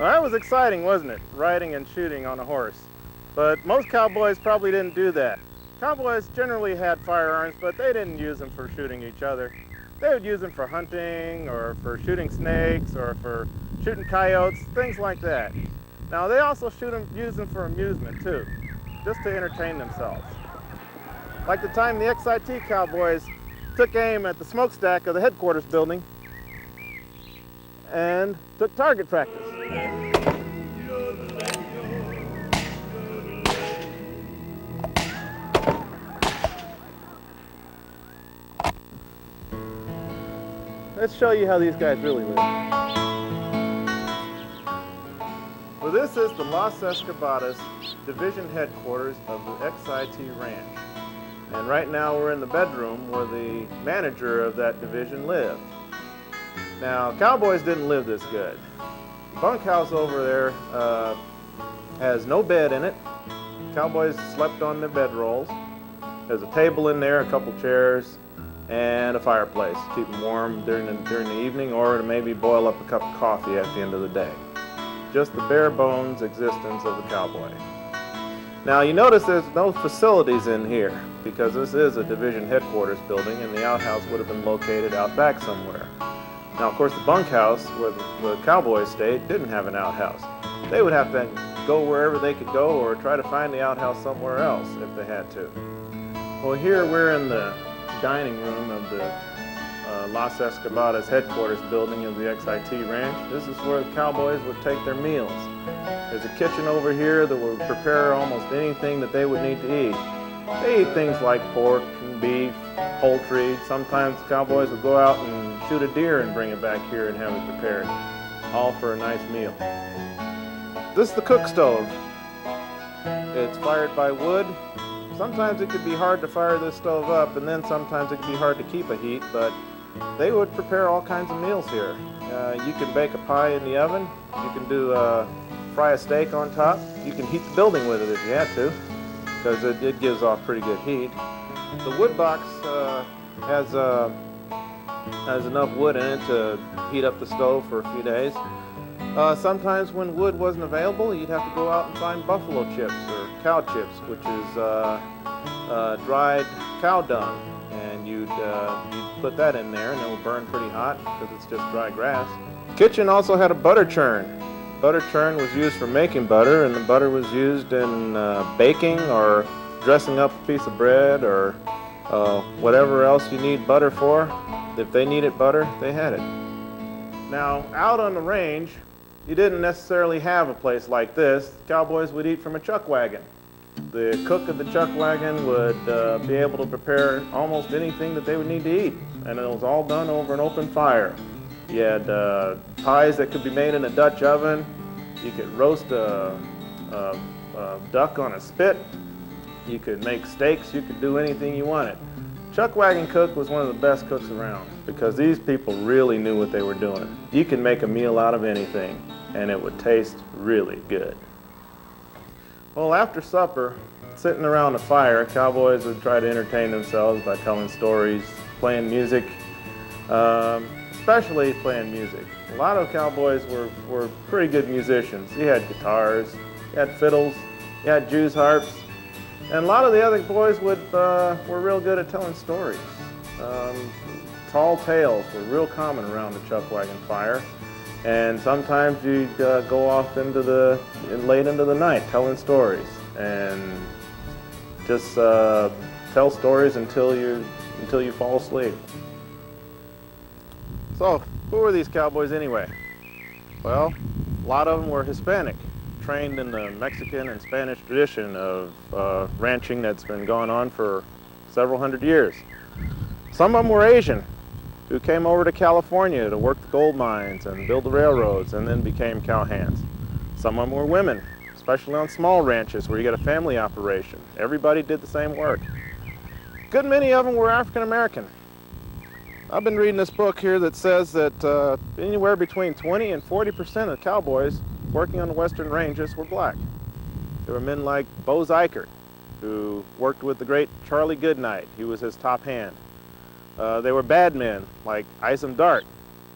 Well, that was exciting, wasn't it? Riding and shooting on a horse. But most cowboys probably didn't do that. Cowboys generally had firearms, but they didn't use them for shooting each other. They would use them for hunting, or for shooting snakes, or for shooting coyotes, things like that. Now, they also use them for amusement, too, just to entertain themselves. Like the time the XIT cowboys took aim at the smokestack of the headquarters building and took target practice. Let's show you how these guys really live. Well, this is the Los Escobados Division Headquarters of the XIT Ranch. And right now we're in the bedroom where the manager of that division lived. Now, cowboys didn't live this good. The bunkhouse over there has no bed in it. Cowboys slept on their bedrolls. There's a table in there, a couple chairs, and a fireplace to keep them warm during the evening, or to maybe boil up a cup of coffee at the end of the day. Just the bare bones existence of the cowboy. Now you notice there's no facilities in here because this is a division headquarters building and the outhouse would have been located out back somewhere. Now of course the bunkhouse where the cowboys stayed didn't have an outhouse. They would have to go wherever they could go or try to find the outhouse somewhere else if they had to. Well, here we're in the dining room of the Los Escobados headquarters building of the XIT Ranch. This is where the cowboys would take their meals. There's a kitchen over here that would prepare almost anything that they would need to eat. They eat things like pork and beef, poultry. Sometimes cowboys would go out and shoot a deer and bring it back here and have it prepared, all for a nice meal. This is the cook stove. It's fired by wood. Sometimes it could be hard to fire this stove up, and then sometimes it could be hard to keep a heat, but they would prepare all kinds of meals here. You can bake a pie in the oven. You can fry a steak on top. You can heat the building with it if you had to, because it gives off pretty good heat. The wood box has enough wood in it to heat up the stove for a few days. Sometimes when wood wasn't available, you'd have to go out and find buffalo chips or cow chips, which is dried cow dung, and you'd put that in there and it will burn pretty hot because it's just dry grass. Kitchen also had a butter churn. Butter churn was used for making butter, and the butter was used in baking or dressing up a piece of bread or whatever else you need butter for. If they needed butter, they had it. Now, out on the range, you didn't necessarily have a place like this. Cowboys would eat from a chuck wagon. The cook of the chuck wagon would be able to prepare almost anything that they would need to eat, and it was all done over an open fire. You had pies that could be made in a Dutch oven. You could roast a duck on a spit. You could make steaks. You could do anything you wanted. Chuck wagon cook was one of the best cooks around because these people really knew what they were doing. You could make a meal out of anything, and it would taste really good. Well, after supper, sitting around a fire, cowboys would try to entertain themselves by telling stories, playing music, especially playing music. A lot of cowboys were pretty good musicians. You had guitars, you had fiddles, you had Jew's harps, and a lot of the other boys were real good at telling stories. Tall tales were real common around the chuck wagon fire. And sometimes you'd go off late into the night telling stories, and just tell stories until you fall asleep. So, who were these cowboys anyway? Well, a lot of them were Hispanic, trained in the Mexican and Spanish tradition of ranching that's been going on for several hundred years. Some of them were Asian, who came over to California to work the gold mines and build the railroads and then became cowhands. Some of them were women, especially on small ranches where you got a family operation. Everybody did the same work. A good many of them were African American. I've been reading this book here that says that anywhere between 20 and 40% of cowboys working on the western ranges were black. There were men like Bo Zikert, who worked with the great Charlie Goodnight. He was his top hand. They were bad men like Isom Dart,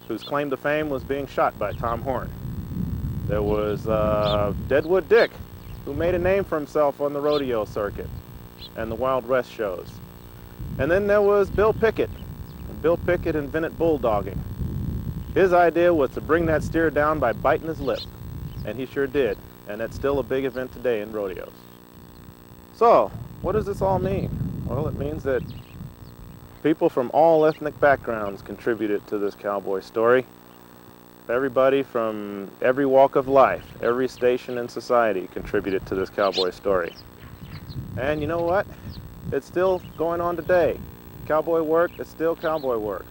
whose claim to fame was being shot by Tom Horn. There was Deadwood Dick, who made a name for himself on the rodeo circuit and the Wild West shows. And then there was Bill Pickett. And Bill Pickett invented bulldogging. His idea was to bring that steer down by biting his lip. And he sure did. And that's still a big event today in rodeos. So, what does this all mean? Well, it means that people from all ethnic backgrounds contributed to this cowboy story. Everybody from every walk of life, every station in society contributed to this cowboy story. And you know what? It's still going on today. Cowboy work is still cowboy work.